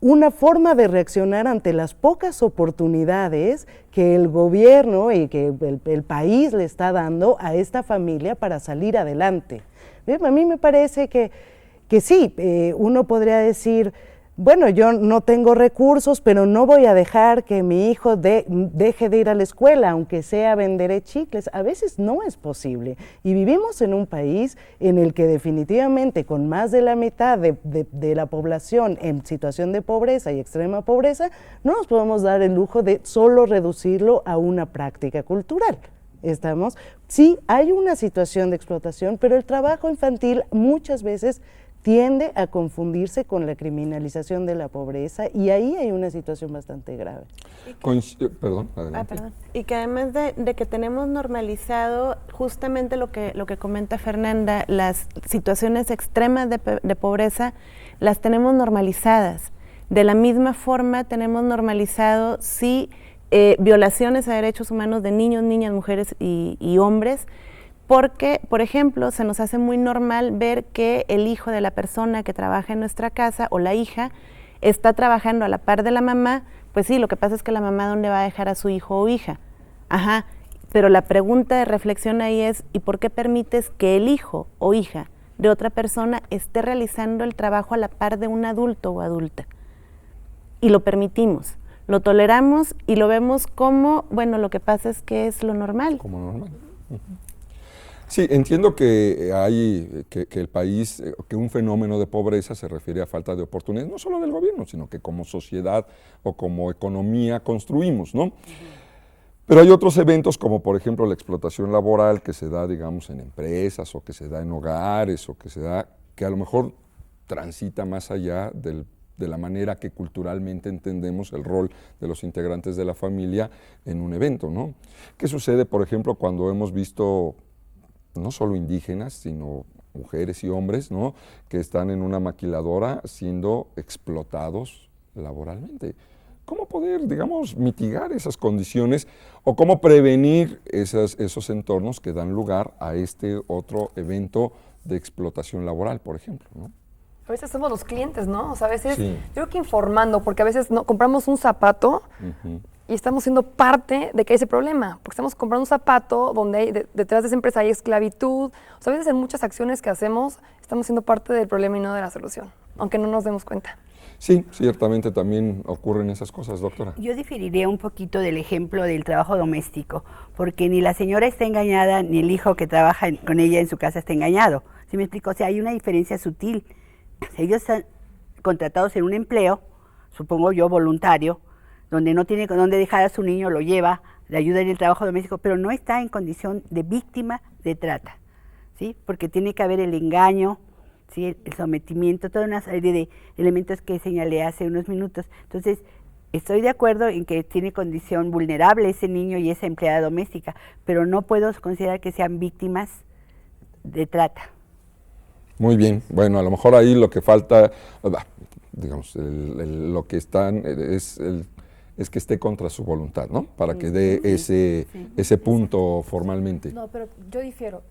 una forma de reaccionar ante las pocas oportunidades que el gobierno y que el país le está dando a esta familia para salir adelante. A mí me parece que sí, uno podría decir, bueno, yo no tengo recursos, pero no voy a dejar que mi hijo deje de ir a la escuela, aunque sea venderé chicles. A veces no es posible. Y vivimos en un país en el que definitivamente con más de la mitad de la población en situación de pobreza y extrema pobreza, no nos podemos dar el lujo de solo reducirlo a una práctica cultural. Sí, hay una situación de explotación, pero el trabajo infantil muchas veces tiende a confundirse con la criminalización de la pobreza y ahí hay una situación bastante grave. Perdón, adelante. Perdón. Y que además de que tenemos normalizado justamente lo que comenta Fernanda, las situaciones extremas de pobreza las tenemos normalizadas. De la misma forma tenemos normalizado violaciones a derechos humanos de niños, niñas, mujeres y hombres, porque, por ejemplo, se nos hace muy normal ver que el hijo de la persona que trabaja en nuestra casa o la hija está trabajando a la par de la mamá. Pues sí, lo que pasa es que la mamá, ¿dónde va a dejar a su hijo o hija? Ajá, pero la pregunta de reflexión ahí es, ¿y por qué permites que el hijo o hija de otra persona esté realizando el trabajo a la par de un adulto o adulta? Y lo permitimos, lo toleramos y lo vemos como, bueno, lo que pasa es que es lo normal. Como normal. Sí, entiendo que que el país, que un fenómeno de pobreza se refiere a falta de oportunidades, no solo del gobierno, sino que como sociedad o como economía construimos, ¿no? Pero hay otros eventos como por ejemplo la explotación laboral que se da, digamos, en empresas o que se da en hogares o que se da, que a lo mejor transita más allá de la manera que culturalmente entendemos el rol de los integrantes de la familia en un evento, ¿no? ¿Qué sucede, por ejemplo, cuando hemos visto no solo indígenas, sino mujeres y hombres, ¿no?, que están en una maquiladora siendo explotados laboralmente? ¿Cómo poder, digamos, mitigar esas condiciones o cómo prevenir esos entornos que dan lugar a este otro evento de explotación laboral, por ejemplo, ¿no? A veces somos los clientes, ¿no? O sea, a veces, yo creo que informando, porque a veces compramos un zapato y estamos siendo parte de que hay ese problema, porque estamos comprando un zapato donde detrás de esa empresa hay esclavitud. O sea, a veces en muchas acciones que hacemos estamos siendo parte del problema y no de la solución, aunque no nos demos cuenta. Sí, ciertamente también ocurren esas cosas, doctora. Yo diferiría un poquito del ejemplo del trabajo doméstico, porque ni la señora está engañada, ni el hijo que trabaja con ella en su casa está engañado. ¿Sí me explico? O sea, hay una diferencia sutil. Ellos están contratados en un empleo, supongo yo, voluntario, donde no tiene dónde dejar a su niño, lo lleva, le ayuda en el trabajo doméstico, pero no está en condición de víctima de trata, ¿sí? Porque tiene que haber el engaño, ¿sí?, el sometimiento, toda una serie de elementos que señalé hace unos minutos. Entonces, estoy de acuerdo en que tiene condición vulnerable ese niño y esa empleada doméstica, pero no puedo considerar que sean víctimas de trata. Muy bien, bueno, a lo mejor ahí lo que falta, digamos, lo que están es que esté contra su voluntad, ¿no? Para que dé ese punto formalmente. No, pero yo difiero,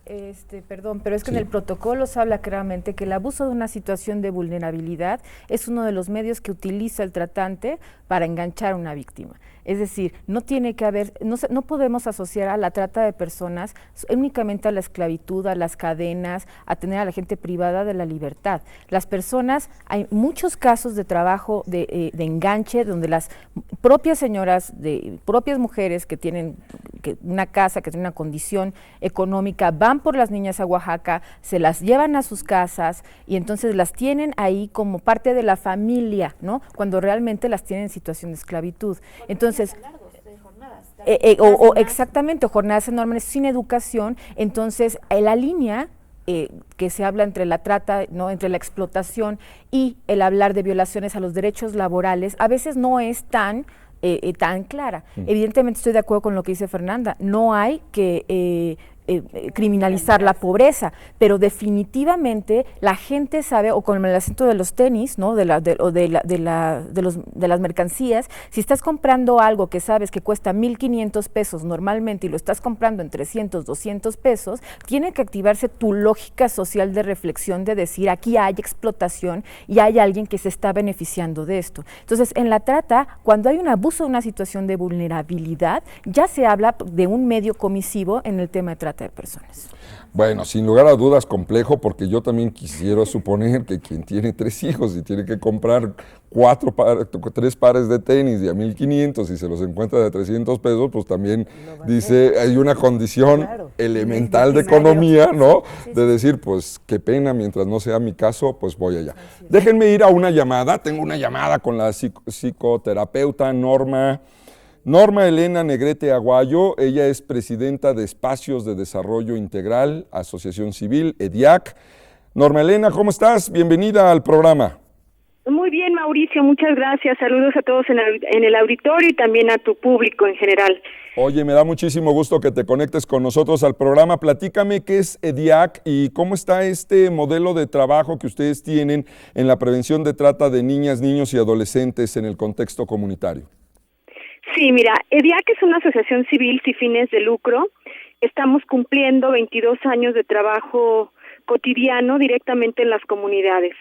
perdón, pero es que en el protocolo se habla claramente que el abuso de una situación de vulnerabilidad es uno de los medios que utiliza el tratante para enganchar a una víctima. Es decir, no tiene que haber, no podemos asociar a la trata de personas únicamente a la esclavitud, a las cadenas, a tener a la gente privada de la libertad. Las personas, hay muchos casos de trabajo de enganche donde las propias señoras, propias mujeres que tienen una casa, que tienen una condición económica, van por las niñas a Oaxaca, se las llevan a sus casas y entonces las tienen ahí como parte de la familia, ¿no? Cuando realmente las tienen en situación de esclavitud. Entonces, exactamente, jornadas enormes sin educación. Entonces, la línea que se habla entre la trata, ¿no?, entre la explotación y el hablar de violaciones a los derechos laborales, a veces no es tan clara. Evidentemente estoy de acuerdo con lo que dice Fernanda, no hay que criminalizar la pobreza, pero definitivamente la gente sabe, o con el asunto de los tenis, ¿no? de las mercancías, si estás comprando algo que sabes que cuesta 1,500 pesos normalmente y lo estás comprando en 300, 200 pesos, tiene que activarse tu lógica social de reflexión de decir, aquí hay explotación y hay alguien que se está beneficiando de esto. Entonces, en la trata, cuando hay un abuso de una situación de vulnerabilidad, ya se habla de un medio comisivo en el tema de trata de personas. Bueno, sin lugar a dudas complejo, porque yo también quisiera suponer que quien tiene 3 hijos y tiene que comprar 3 pares de tenis de a 1,500 y se los encuentra de 300 pesos, pues también dice, hay una condición elemental de economía, ¿no? De decir, pues qué pena, mientras no sea mi caso, pues voy allá. Déjenme ir a una llamada, tengo una llamada con la psicoterapeuta Norma Elena Negrete Aguayo. Ella es presidenta de Espacios de Desarrollo Integral, Asociación Civil, EDIAC. Norma Elena, ¿cómo estás? Bienvenida al programa. Muy bien, Mauricio, muchas gracias. Saludos a todos en el auditorio y también a tu público en general. Oye, me da muchísimo gusto que te conectes con nosotros al programa. Platícame qué es EDIAC y cómo está este modelo de trabajo que ustedes tienen en la prevención de trata de niñas, niños y adolescentes en el contexto comunitario. Sí, mira, EDIAC es una asociación civil sin fines de lucro. Estamos cumpliendo 22 años de trabajo cotidiano directamente en las comunidades.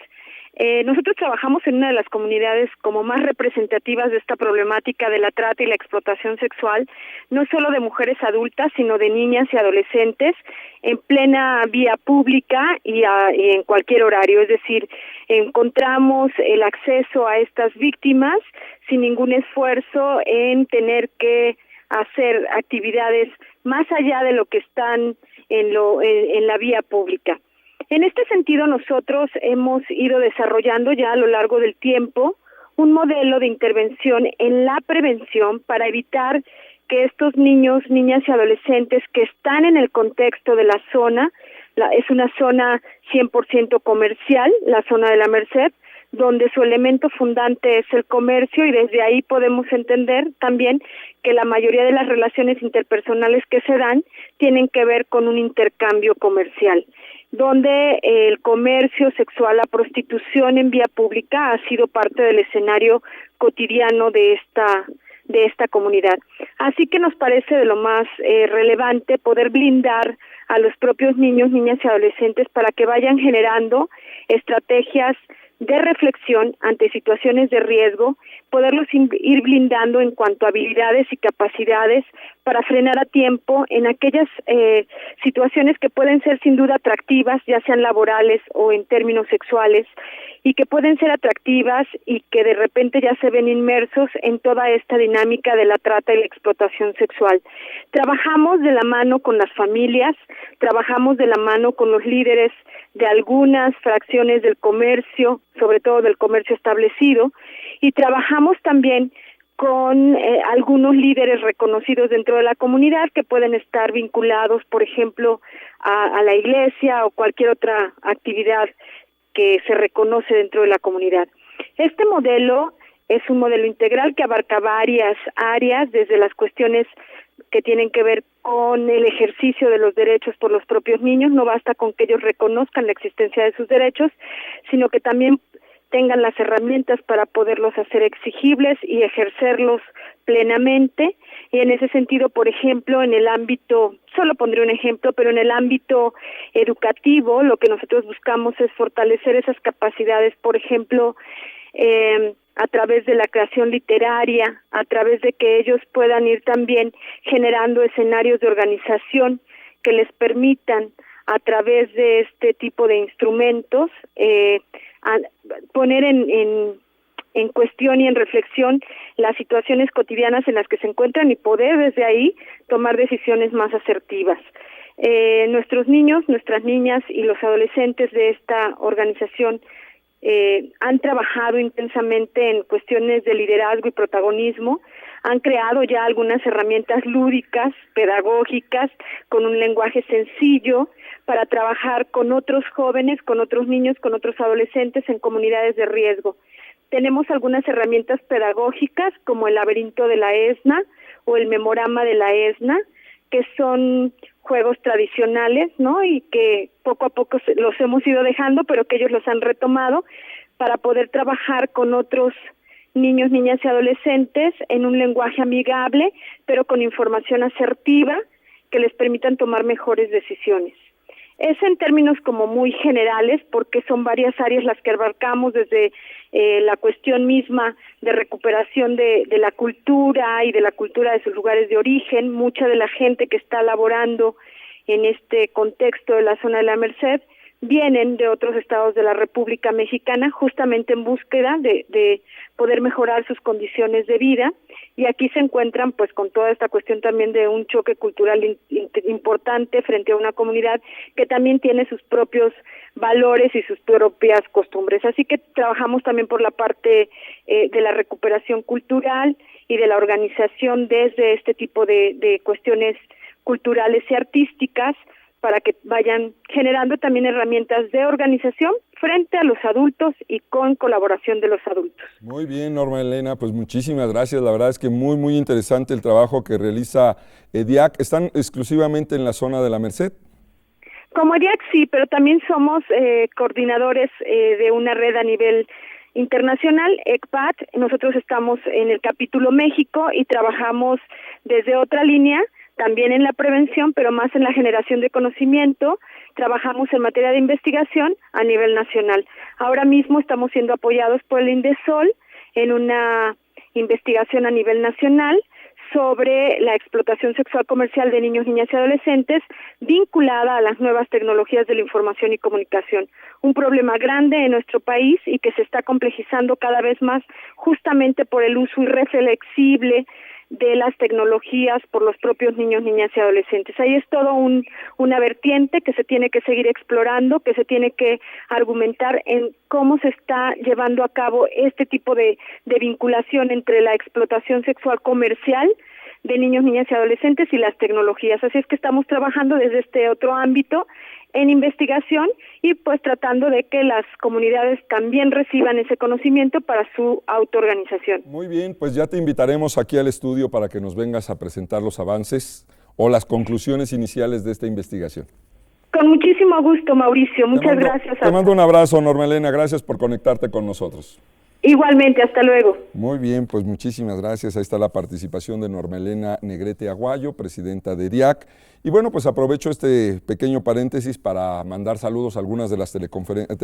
Nosotros trabajamos en una de las comunidades como más representativas de esta problemática de la trata y la explotación sexual, no solo de mujeres adultas, sino de niñas y adolescentes, en plena vía pública y en cualquier horario. Es decir, encontramos el acceso a estas víctimas sin ningún esfuerzo en tener que hacer actividades más allá de lo que están en la vía pública. En este sentido, nosotros hemos ido desarrollando ya a lo largo del tiempo un modelo de intervención en la prevención para evitar que estos niños, niñas y adolescentes que están en el contexto de la zona, es una zona 100% comercial, la zona de la Merced, donde su elemento fundante es el comercio, y desde ahí podemos entender también que la mayoría de las relaciones interpersonales que se dan tienen que ver con un intercambio comercial, donde el comercio sexual, la prostitución en vía pública ha sido parte del escenario cotidiano de esta comunidad. Así que nos parece de lo más relevante poder blindar a los propios niños, niñas y adolescentes para que vayan generando estrategias de reflexión ante situaciones de riesgo, poderlos ir blindando en cuanto a habilidades y capacidades para frenar a tiempo en aquellas situaciones que pueden ser sin duda atractivas, ya sean laborales o en términos sexuales, y que pueden ser atractivas y que de repente ya se ven inmersos en toda esta dinámica de la trata y la explotación sexual. Trabajamos de la mano con las familias, trabajamos de la mano con los líderes de algunas fracciones del comercio, sobre todo del comercio establecido, y trabajamos también con algunos líderes reconocidos dentro de la comunidad que pueden estar vinculados, por ejemplo, a la iglesia o cualquier otra actividad que se reconoce dentro de la comunidad. Este modelo es un modelo integral que abarca varias áreas, desde las cuestiones que tienen que ver con el ejercicio de los derechos por los propios niños. No basta con que ellos reconozcan la existencia de sus derechos, sino que también tengan las herramientas para poderlos hacer exigibles y ejercerlos plenamente. Y en ese sentido, por ejemplo, en el ámbito, solo pondré un ejemplo, pero en el ámbito educativo, lo que nosotros buscamos es fortalecer esas capacidades, por ejemplo, a través de la creación literaria, a través de que ellos puedan ir también generando escenarios de organización que les permitan, a través de este tipo de instrumentos, poner en cuestión y en reflexión las situaciones cotidianas en las que se encuentran y poder desde ahí tomar decisiones más asertivas. Nuestros niños, nuestras niñas y los adolescentes de esta organización han trabajado intensamente en cuestiones de liderazgo y protagonismo, han creado ya algunas herramientas lúdicas, pedagógicas, con un lenguaje sencillo, para trabajar con otros jóvenes, con otros niños, con otros adolescentes en comunidades de riesgo. Tenemos algunas herramientas pedagógicas como el laberinto de la ESNA o el memorama de la ESNA, que son juegos tradicionales, ¿no? Y que poco a poco los hemos ido dejando, pero que ellos los han retomado para poder trabajar con otros niños, niñas y adolescentes en un lenguaje amigable, pero con información asertiva que les permitan tomar mejores decisiones. Es en términos como muy generales, porque son varias áreas las que abarcamos, desde la cuestión misma de recuperación de la cultura y de la cultura de sus lugares de origen. Mucha de la gente que está laborando en este contexto de la zona de la Merced vienen de otros estados de la República Mexicana, justamente en búsqueda de poder mejorar sus condiciones de vida, y aquí se encuentran pues con toda esta cuestión también de un choque cultural importante frente a una comunidad que también tiene sus propios valores y sus propias costumbres. Así que trabajamos también por la parte de la recuperación cultural y de la organización desde este tipo de cuestiones culturales y artísticas, para que vayan generando también herramientas de organización frente a los adultos y con colaboración de los adultos. Muy bien, Norma Elena, pues muchísimas gracias. La verdad es que muy interesante el trabajo que realiza EDIAC. ¿Están exclusivamente en la zona de la Merced? Como EDIAC sí, pero también somos coordinadores de una red a nivel internacional, ECPAT. Nosotros estamos en el capítulo México y trabajamos desde otra línea, también en la prevención, pero más en la generación de conocimiento. Trabajamos en materia de investigación a nivel nacional. Ahora mismo estamos siendo apoyados por el INDESOL en una investigación a nivel nacional sobre la explotación sexual comercial de niños, niñas y adolescentes vinculada a las nuevas tecnologías de la información y comunicación. Un problema grande en nuestro país y que se está complejizando cada vez más justamente por el uso irreflexible de las tecnologías por los propios niños, niñas y adolescentes. Ahí es todo una vertiente que se tiene que seguir explorando, que se tiene que argumentar en cómo se está llevando a cabo este tipo de vinculación entre la explotación sexual comercial de niños, niñas y adolescentes y las tecnologías. Así es que estamos trabajando desde este otro ámbito en investigación y pues tratando de que las comunidades también reciban ese conocimiento para su autoorganización. Muy bien, pues ya te invitaremos aquí al estudio para que nos vengas a presentar los avances o las conclusiones iniciales de esta investigación. Con muchísimo gusto, Mauricio. Muchas gracias. Te mando un abrazo, Norma Elena. Gracias por conectarte con nosotros. Igualmente, hasta luego. Muy bien, pues muchísimas gracias. Ahí está la participación de Norma Elena Negrete Aguayo, presidenta de EDIAC. Y bueno, pues aprovecho este pequeño paréntesis para mandar saludos a algunas de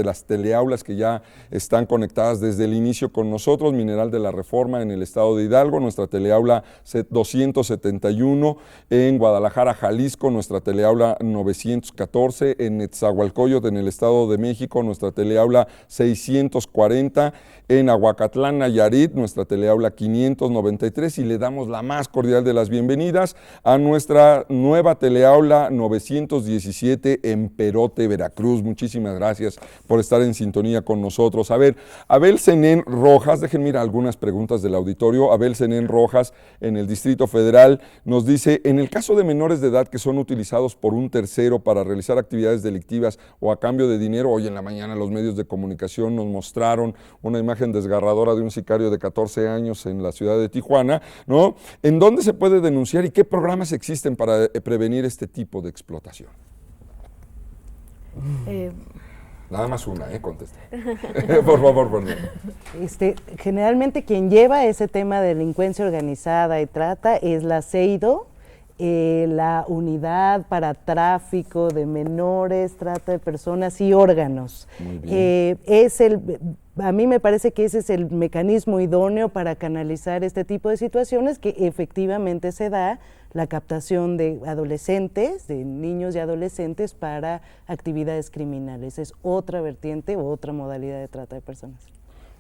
las teleaulas que ya están conectadas desde el inicio con nosotros. Mineral de la Reforma en el estado de Hidalgo, nuestra teleaula 271 en Guadalajara, Jalisco, nuestra teleaula 914 en Netzahualcóyotl en el estado de México, nuestra teleaula 640 en Aguacatlán, Nayarit, nuestra teleaula 593, y le damos la más cordial de las bienvenidas a nuestra nueva teleaula 917 en Perote, Veracruz. Muchísimas gracias por estar en sintonía con nosotros. A ver, Abel Zenén Rojas, déjenme ir a algunas preguntas del auditorio. Abel Zenén Rojas, en el Distrito Federal, nos dice, en el caso de menores de edad que son utilizados por un tercero para realizar actividades delictivas o a cambio de dinero, hoy en la mañana los medios de comunicación nos mostraron una imagen desgarradora de un sicario de 14 años en la ciudad de Tijuana, ¿no? ¿En dónde se puede denunciar y qué programas existen para prevenir este tipo de explotación? Nada más una, contesta. Por favor, perdón. Generalmente quien lleva ese tema de delincuencia organizada y trata es la CEIDO, la Unidad para Tráfico de Menores, Trata de Personas y Órganos. Muy bien. A mí me parece que ese es el mecanismo idóneo para canalizar este tipo de situaciones, que efectivamente se da la captación de adolescentes, de niños y adolescentes para actividades criminales. Es otra vertiente o otra modalidad de trata de personas.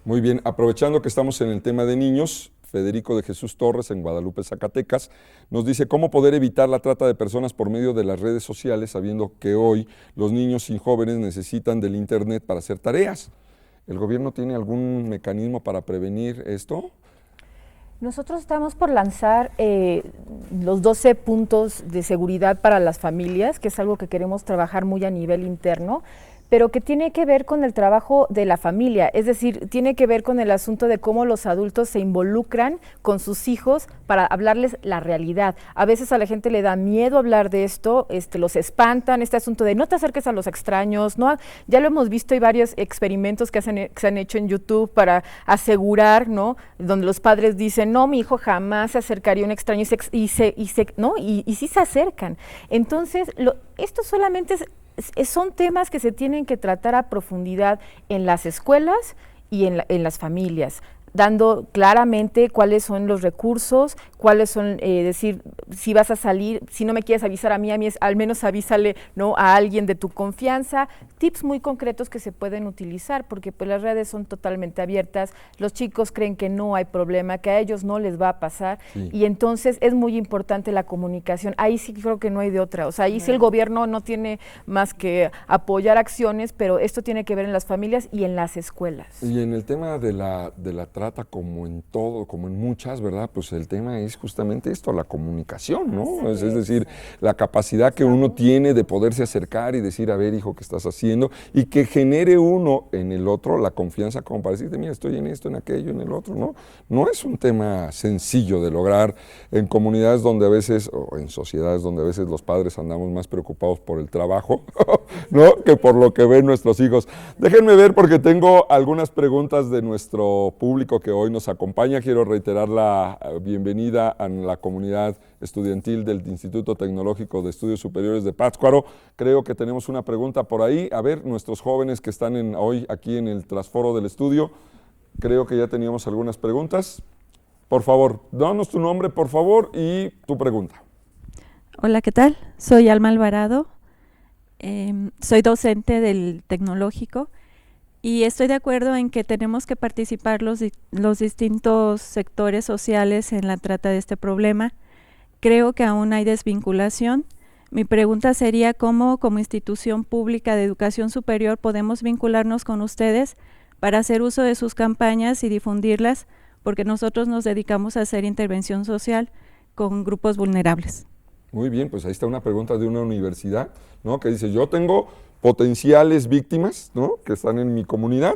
Muy bien, aprovechando que estamos en el tema de niños, Federico de Jesús Torres, en Guadalupe, Zacatecas, nos dice cómo poder evitar la trata de personas por medio de las redes sociales, sabiendo que hoy los niños y jóvenes necesitan del Internet para hacer tareas. ¿El gobierno tiene algún mecanismo para prevenir esto? Nosotros estamos por lanzar los 12 puntos de seguridad para las familias, que es algo que queremos trabajar muy a nivel interno, pero que tiene que ver con el trabajo de la familia, es decir, tiene que ver con el asunto de cómo los adultos se involucran con sus hijos para hablarles la realidad. A veces a la gente le da miedo hablar de esto, los espantan, este asunto de no te acerques a los extraños, ¿no? Ya lo hemos visto, hay varios experimentos que se han hecho en YouTube para asegurar, ¿no? Donde los padres dicen, no, mi hijo jamás se acercaría a un extraño y sí se acercan. Entonces, esto solamente son temas que se tienen que tratar a profundidad en las escuelas y en las familias, dando claramente cuáles son los recursos, cuáles son, decir, si vas a salir, si no me quieres avisar a mí al menos avísale, ¿no?, a alguien de tu confianza, tips muy concretos que se pueden utilizar, porque pues las redes son totalmente abiertas, los chicos creen que no hay problema, que a ellos no les va a pasar, y entonces es muy importante la comunicación, ahí sí creo que no hay de otra, o sea, ahí sí el gobierno no tiene más que apoyar acciones, pero esto tiene que ver en las familias y en las escuelas. Y en el tema de la trata, como en todo, como en muchas, ¿verdad? Pues el tema es justamente esto, la comunicación, ¿no? Es decir, la capacidad que uno tiene de poderse acercar y decir, a ver, hijo, ¿qué estás haciendo? Y que genere uno en el otro la confianza como para decirte, mira, estoy en esto, en aquello, en el otro, ¿no? No es un tema sencillo de lograr en comunidades donde a veces, o en sociedades donde a veces los padres andamos más preocupados por el trabajo, ¿no?, que por lo que ven nuestros hijos. Déjenme ver, porque tengo algunas preguntas de nuestro público que hoy nos acompaña. Quiero reiterar la bienvenida a la comunidad estudiantil del Instituto Tecnológico de Estudios Superiores de Pátzcuaro. Creo que tenemos una pregunta por ahí. A ver, nuestros jóvenes que están hoy aquí en el trasforo del estudio, creo que ya teníamos algunas preguntas. Por favor, danos tu nombre, por favor, y tu pregunta. Hola, ¿qué tal? Soy Alma Alvarado, soy docente del Tecnológico. Y estoy de acuerdo en que tenemos que participar los distintos sectores sociales en la trata de este problema. Creo que aún hay desvinculación. Mi pregunta sería cómo, como institución pública de educación superior, podemos vincularnos con ustedes para hacer uso de sus campañas y difundirlas, porque nosotros nos dedicamos a hacer intervención social con grupos vulnerables. Muy bien, pues ahí está una pregunta de una universidad, ¿no?, que dice, yo tengo potenciales víctimas, ¿no?, que están en mi comunidad,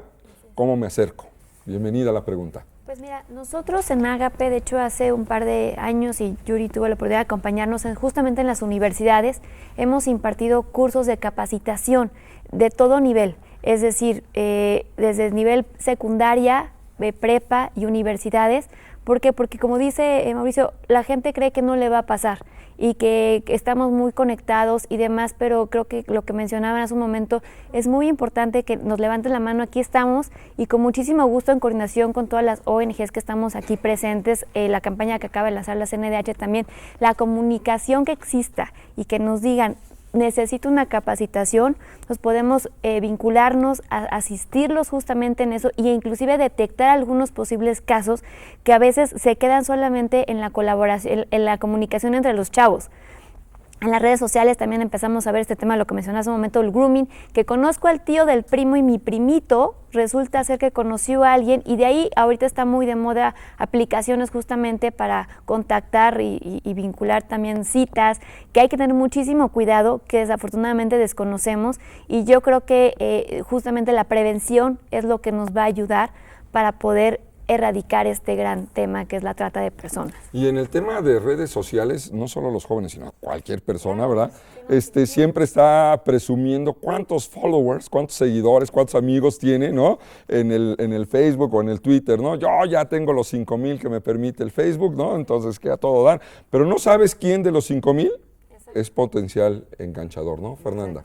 ¿cómo me acerco? Bienvenida a la pregunta. Pues mira, nosotros en Agape, de hecho hace un par de años, y Yuri tuvo la oportunidad de acompañarnos justamente en las universidades, hemos impartido cursos de capacitación de todo nivel, es decir, desde el nivel secundaria, prepa y universidades. ¿Por qué? Porque como dice Mauricio, la gente cree que no le va a pasar y que estamos muy conectados y demás, pero creo que lo que mencionaban hace un momento es muy importante que nos levanten la mano. Aquí estamos y con muchísimo gusto, en coordinación con todas las ONGs que estamos aquí presentes, la campaña que acaba de lanzar la CNDH también, la comunicación que exista y que nos digan, necesito una capacitación, nos podemos vincularnos, asistirlos justamente en eso, e inclusive detectar algunos posibles casos que a veces se quedan solamente en la colaboración, en la comunicación entre los chavos. En las redes sociales también empezamos a ver este tema, lo que mencioné hace un momento, el grooming, que conozco al tío del primo y mi primito resulta ser que conoció a alguien, y de ahí ahorita está muy de moda aplicaciones justamente para contactar y vincular también citas, que hay que tener muchísimo cuidado, que desafortunadamente desconocemos, y yo creo que justamente la prevención es lo que nos va a ayudar para poder erradicar este gran tema que es la trata de personas. Y en el tema de redes sociales, no solo los jóvenes, sino cualquier persona, ¿verdad? Siempre está presumiendo cuántos followers, cuántos seguidores, cuántos amigos tiene, ¿no? En el Facebook o en el Twitter, ¿no? Yo ya tengo los 5,000 que me permite el Facebook, ¿no? Entonces queda todo dar. Pero no sabes quién de los 5,000 es potencial enganchador, ¿no, Fernanda?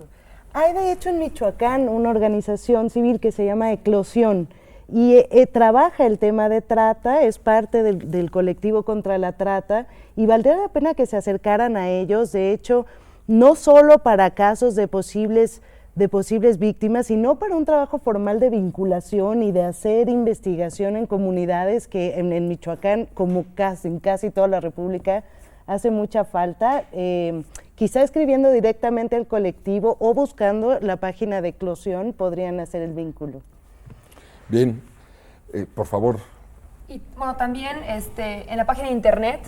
Hay de hecho en Michoacán una organización civil que se llama Eclosión, y trabaja el tema de trata, es parte del colectivo contra la trata, y valdría la pena que se acercaran a ellos, de hecho, no solo para casos de posibles víctimas, sino para un trabajo formal de vinculación y de hacer investigación en comunidades que en Michoacán, como en casi toda la República, hace mucha falta. Quizá escribiendo directamente al colectivo o buscando la página de Eclosión podrían hacer el vínculo. Bien, por favor. Y bueno, también en la página de internet,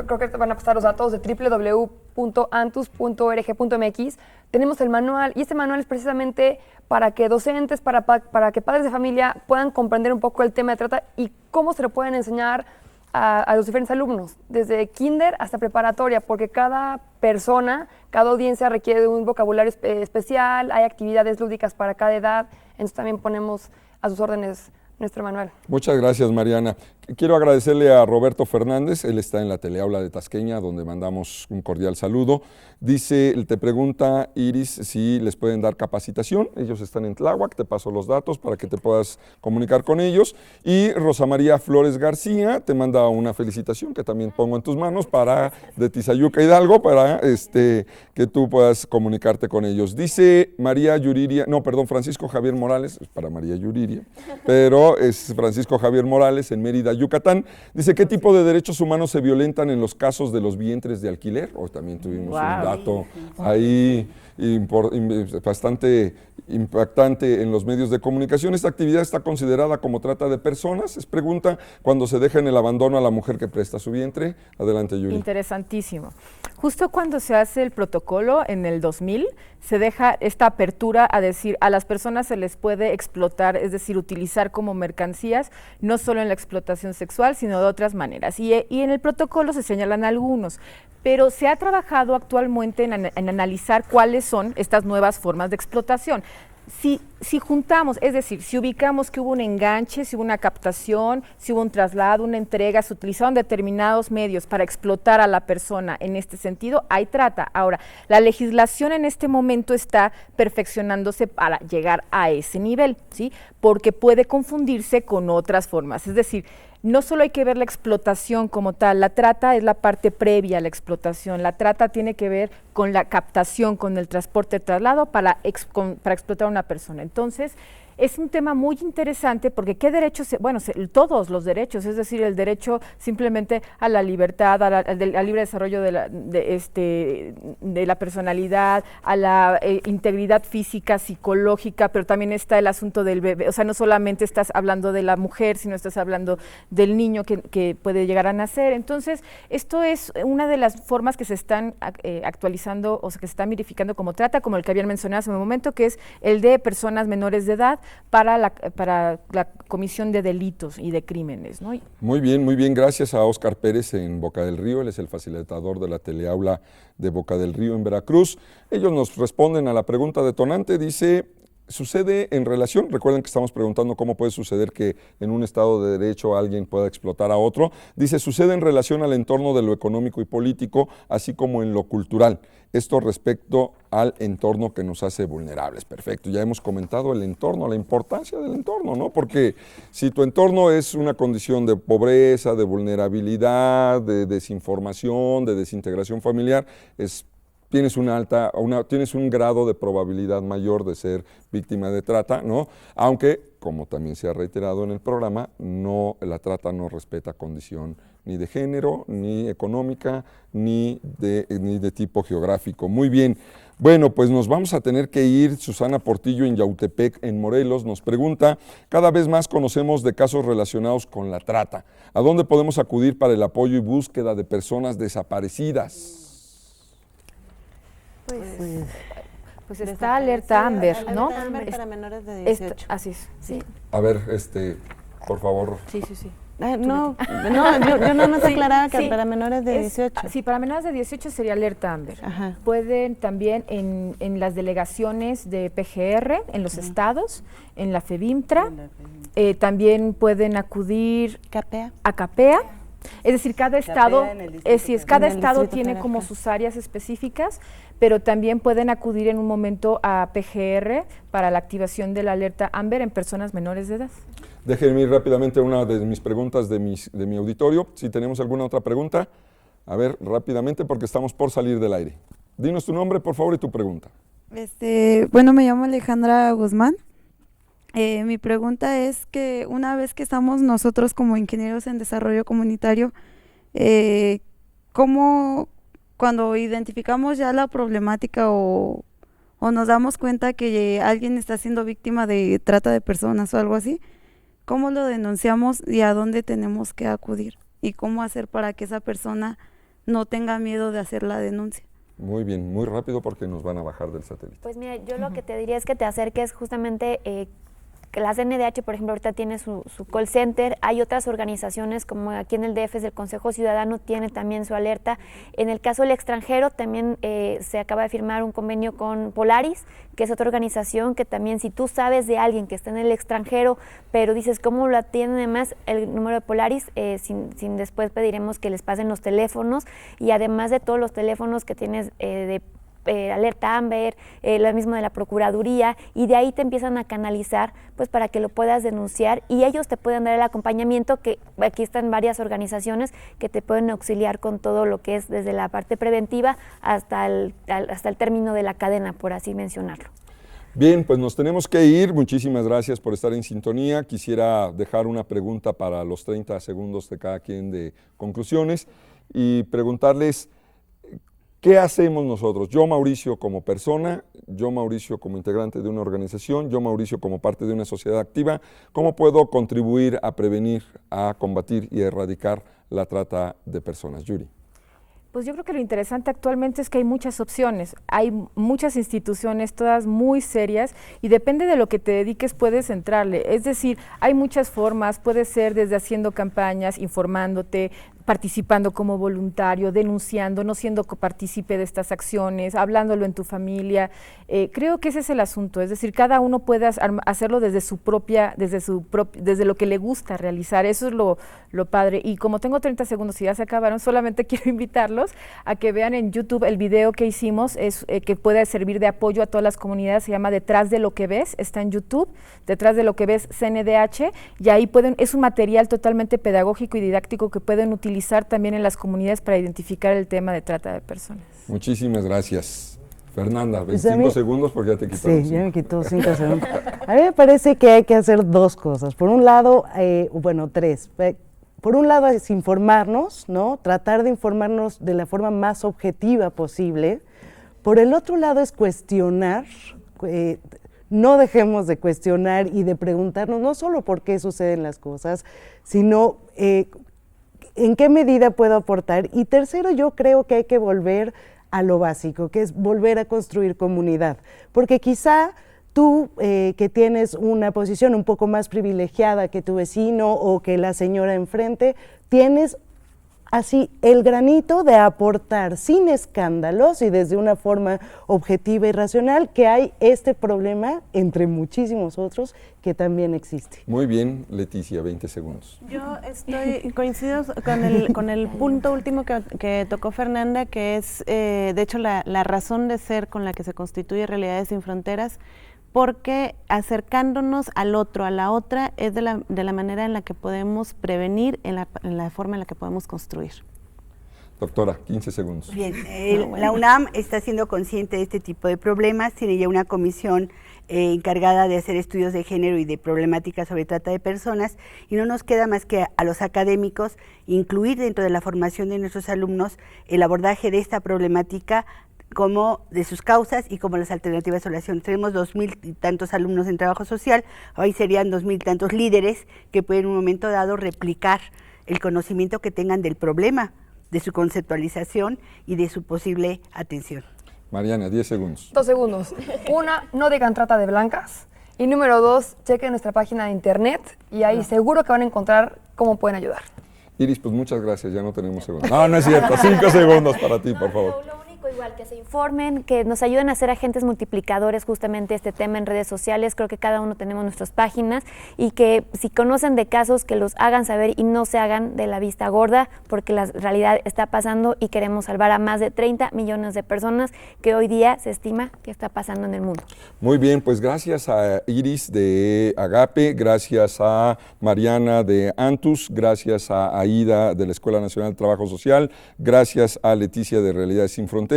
creo que van a pasar los datos de www.antus.org.mx, tenemos el manual, y este manual es precisamente para que docentes, para que padres de familia puedan comprender un poco el tema de trata y cómo se lo pueden enseñar a los diferentes alumnos, desde kinder hasta preparatoria, porque cada persona, cada audiencia requiere de un vocabulario especial, hay actividades lúdicas para cada edad, entonces también ponemos a sus órdenes nuestro manual. Muchas gracias, Mariana. Quiero agradecerle a Roberto Fernández, él está en la Teleaula de Tasqueña, donde mandamos un cordial saludo. Dice, te pregunta Iris si les pueden dar capacitación, ellos están en Tláhuac, te paso los datos para que te puedas comunicar con ellos. Y Rosa María Flores García te manda una felicitación que también pongo en tus manos de Tizayuca Hidalgo para que tú puedas comunicarte con ellos. Dice Francisco Javier Morales, es para María Yuriria, pero es Francisco Javier Morales en Mérida, Yucatán. Dice, ¿qué tipo de derechos humanos se violentan en los casos de los vientres de alquiler? Hoy también tuvimos un dato ahí bastante impactante en los medios de comunicación. Esta actividad está considerada como trata de personas. Es pregunta cuando se deja en el abandono a la mujer que presta su vientre. Adelante, Yuri. Interesantísimo. Justo cuando se hace el protocolo en el 2000, se deja esta apertura a decir a las personas se les puede explotar, es decir, utilizar como mercancías, no solo en la explotación sexual, sino de otras maneras. Y en el protocolo se señalan algunos, pero se ha trabajado actualmente en analizar cuáles son estas nuevas formas de explotación. Si juntamos, es decir, si ubicamos que hubo un enganche, si hubo una captación, si hubo un traslado, una entrega, se utilizaron determinados medios para explotar a la persona en este sentido, hay trata. Ahora, la legislación en este momento está perfeccionándose para llegar a ese nivel, ¿sí? Porque puede confundirse con otras formas, es decir, no solo hay que ver la explotación como tal, la trata es la parte previa a la explotación, la trata tiene que ver con la captación, con el transporte, traslado para explotar a una persona. Entonces, es un tema muy interesante porque qué derechos, todos los derechos, es decir, el derecho simplemente a la libertad, al libre desarrollo de la personalidad, a la integridad física, psicológica, pero también está el asunto del bebé, o sea, no solamente estás hablando de la mujer, sino estás hablando del niño que puede llegar a nacer. Entonces, esto es una de las formas que se están actualizando o sea, que se están verificando como trata, como el que habían mencionado hace un momento, que es el de personas menores de edad, para la comisión de delitos y de crímenes, ¿no? Muy bien, gracias a Óscar Pérez en Boca del Río, él es el facilitador de la Teleaula de Boca del Río en Veracruz. Ellos nos responden a la pregunta detonante, dice, sucede en relación, recuerden que estamos preguntando cómo puede suceder que en un Estado de Derecho alguien pueda explotar a otro, dice, sucede en relación al entorno de lo económico y político, así como en lo cultural, esto respecto al entorno que nos hace vulnerables. Perfecto, ya hemos comentado el entorno, la importancia del entorno, ¿no? Porque si tu entorno es una condición de pobreza, de vulnerabilidad, de desinformación, de desintegración familiar, tienes un grado de probabilidad mayor de ser víctima de trata, ¿no? Aunque, como también se ha reiterado en el programa, la trata no respeta condición ni de género, ni económica, ni de tipo geográfico. Muy bien. Bueno, pues nos vamos a tener que ir. Susana Portillo en Yautepec, en Morelos, nos pregunta, cada vez más conocemos de casos relacionados con la trata. ¿A dónde podemos acudir para el apoyo y búsqueda de personas desaparecidas? Pues está alerta Amber, ¿no? Alerta Amber para menores de 18. Así es. Sí. A ver, por favor. Sí. Yo no nos aclaraba que para menores de 18. Sí, para menores de 18 sería alerta Amber. Ajá. Pueden también en las delegaciones de PGR, en los estados, en la FEBIMTRA, también pueden acudir a CAPEA. Es decir, cada estado, cada estado tiene como sus áreas específicas, pero también pueden acudir en un momento a PGR para la activación de la alerta Amber en personas menores de edad. Déjenme ir rápidamente a una de mis preguntas de mi auditorio. Si tenemos alguna otra pregunta, a ver, rápidamente, porque estamos por salir del aire. Dinos tu nombre, por favor, y tu pregunta. Bueno, me llamo Alejandra Guzmán. Mi pregunta es que una vez que estamos nosotros como ingenieros en desarrollo comunitario, ¿cómo cuando identificamos ya la problemática o nos damos cuenta que alguien está siendo víctima de trata de personas o algo así, cómo lo denunciamos y a dónde tenemos que acudir? ¿Y cómo hacer para que esa persona no tenga miedo de hacer la denuncia? Muy bien, muy rápido porque nos van a bajar del satélite. Pues mira, yo lo que te diría es que te acerques justamente, que la CNDH, por ejemplo, ahorita tiene su call center. Hay otras organizaciones como aquí en el DF, el Consejo Ciudadano tiene también su alerta. En el caso del extranjero también se acaba de firmar un convenio con Polaris, que es otra organización que también, si tú sabes de alguien que está en el extranjero, pero dices cómo lo atienden, además el número de Polaris, sin después pediremos que les pasen los teléfonos, y además de todos los teléfonos que tienes de alerta Amber, lo mismo de la Procuraduría, y de ahí te empiezan a canalizar pues para que lo puedas denunciar, y ellos te pueden dar el acompañamiento, que aquí están varias organizaciones que te pueden auxiliar con todo lo que es desde la parte preventiva hasta el término de la cadena, por así mencionarlo. Bien, pues nos tenemos que ir. Muchísimas gracias por estar en sintonía. Quisiera dejar una pregunta para los 30 segundos de cada quien de conclusiones y preguntarles: ¿qué hacemos nosotros? Yo, Mauricio, como persona, yo, Mauricio, como integrante de una organización, yo, Mauricio, como parte de una sociedad activa, ¿cómo puedo contribuir a prevenir, a combatir y a erradicar la trata de personas? Yuri. Pues yo creo que lo interesante actualmente es que hay muchas opciones, hay muchas instituciones, todas muy serias, y depende de lo que te dediques puedes entrarle. Es decir, hay muchas formas, puede ser desde haciendo campañas, informándote, participando como voluntario, denunciando, no siendo copartícipe de estas acciones, hablándolo en tu familia. Creo que ese es el asunto, es decir, cada uno puede hacerlo desde desde lo que le gusta realizar. Eso es lo padre. Y como tengo 30 segundos y ya se acabaron, solamente quiero invitarlos a que vean en YouTube el video que hicimos, que puede servir de apoyo a todas las comunidades. Se llama Detrás de lo que ves, está en YouTube, Detrás de lo que ves CNDH, y ahí es un material totalmente pedagógico y didáctico que pueden utilizar también en las comunidades para identificar el tema de trata de personas. Muchísimas gracias. Fernanda, 25 segundos porque ya te quitaron. Sí, ya me quitó 5 segundos. A mí me parece que hay que hacer dos cosas. Por un lado, tres. Por un lado es informarnos, ¿no? Tratar de informarnos de la forma más objetiva posible. Por el otro lado es cuestionar. No dejemos de cuestionar y de preguntarnos no solo por qué suceden las cosas, sino en qué medida puedo aportar. Y tercero, yo creo que hay que volver a lo básico, que es volver a construir comunidad, porque quizá tú que tienes una posición un poco más privilegiada que tu vecino o que la señora enfrente, tienes así el granito de aportar sin escándalos y desde una forma objetiva y racional que hay este problema, entre muchísimos otros, que también existe. Muy bien, Leticia, 20 segundos. Yo coincido con el punto último que tocó Fernanda, que es de hecho la razón de ser con la que se constituye Realidades Sin Fronteras, porque acercándonos al otro, a la otra, es de la manera en la que podemos prevenir, en la forma en la que podemos construir. Doctora, 15 segundos. Bien, la UNAM está siendo consciente de este tipo de problemas, tiene ya una comisión encargada de hacer estudios de género y de problemáticas sobre trata de personas, y no nos queda más que a los académicos incluir dentro de la formación de nuestros alumnos el abordaje de esta problemática, como de sus causas y como las alternativas de solución. Tenemos 2,000 y tantos alumnos en trabajo social, hoy serían 2,000 y tantos líderes que pueden en un momento dado replicar el conocimiento que tengan del problema, de su conceptualización y de su posible atención. Mariana, 10 segundos. 2 segundos. Una, no digan trata de blancas. Y número 2, chequen nuestra página de internet y ahí seguro que van a encontrar cómo pueden ayudar. Iris, pues muchas gracias, ya no tenemos segundos. No es cierto, 5 segundos para ti, por favor. Igual, que se informen, que nos ayuden a ser agentes multiplicadores justamente este tema en redes sociales. Creo que cada uno tenemos nuestras páginas, y que si conocen de casos que los hagan saber y no se hagan de la vista gorda, porque la realidad está pasando y queremos salvar a más de 30 millones de personas que hoy día se estima que está pasando en el mundo. Muy bien, pues gracias a Iris de Agape, gracias a Mariana de Antus, gracias a Aida de la Escuela Nacional de Trabajo Social, gracias a Leticia de Realidades Sin Fronteras,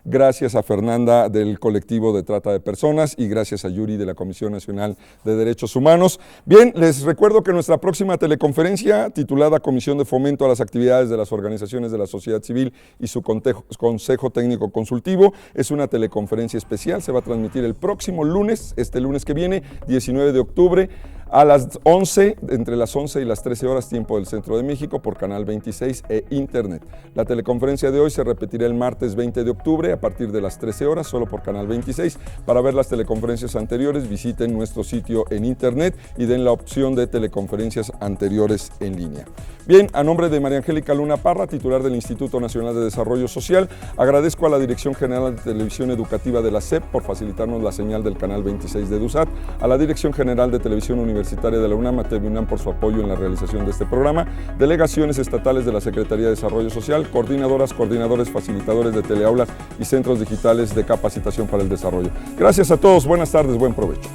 gracias a Fernanda del colectivo de trata de personas y gracias a Yuri de la Comisión Nacional de Derechos Humanos. Bien, les recuerdo que nuestra próxima teleconferencia, titulada Comisión de Fomento a las Actividades de las Organizaciones de la Sociedad Civil y su Consejo Técnico Consultivo, es una teleconferencia especial, se va a transmitir el próximo lunes, este lunes que viene, 19 de octubre, A las 11, entre las 11 y las 13 horas, tiempo del Centro de México, por Canal 26 e Internet. La teleconferencia de hoy se repetirá el martes 20 de octubre a partir de las 13 horas, solo por Canal 26. Para ver las teleconferencias anteriores, visiten nuestro sitio en Internet y den la opción de teleconferencias anteriores en línea. Bien, a nombre de María Angélica Luna Parra, titular del Instituto Nacional de Desarrollo Social, agradezco a la Dirección General de Televisión Educativa de la SEP por facilitarnos la señal del Canal 26 de DUSAT, a la Dirección General de Televisión Universitaria de la UNAM, a TV UNAM por su apoyo en la realización de este programa, delegaciones estatales de la Secretaría de Desarrollo Social, coordinadoras, coordinadores, facilitadores de teleaulas y centros digitales de capacitación para el desarrollo. Gracias a todos, buenas tardes, buen provecho.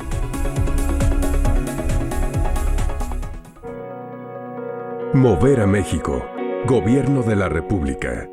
Mover a México, Gobierno de la República.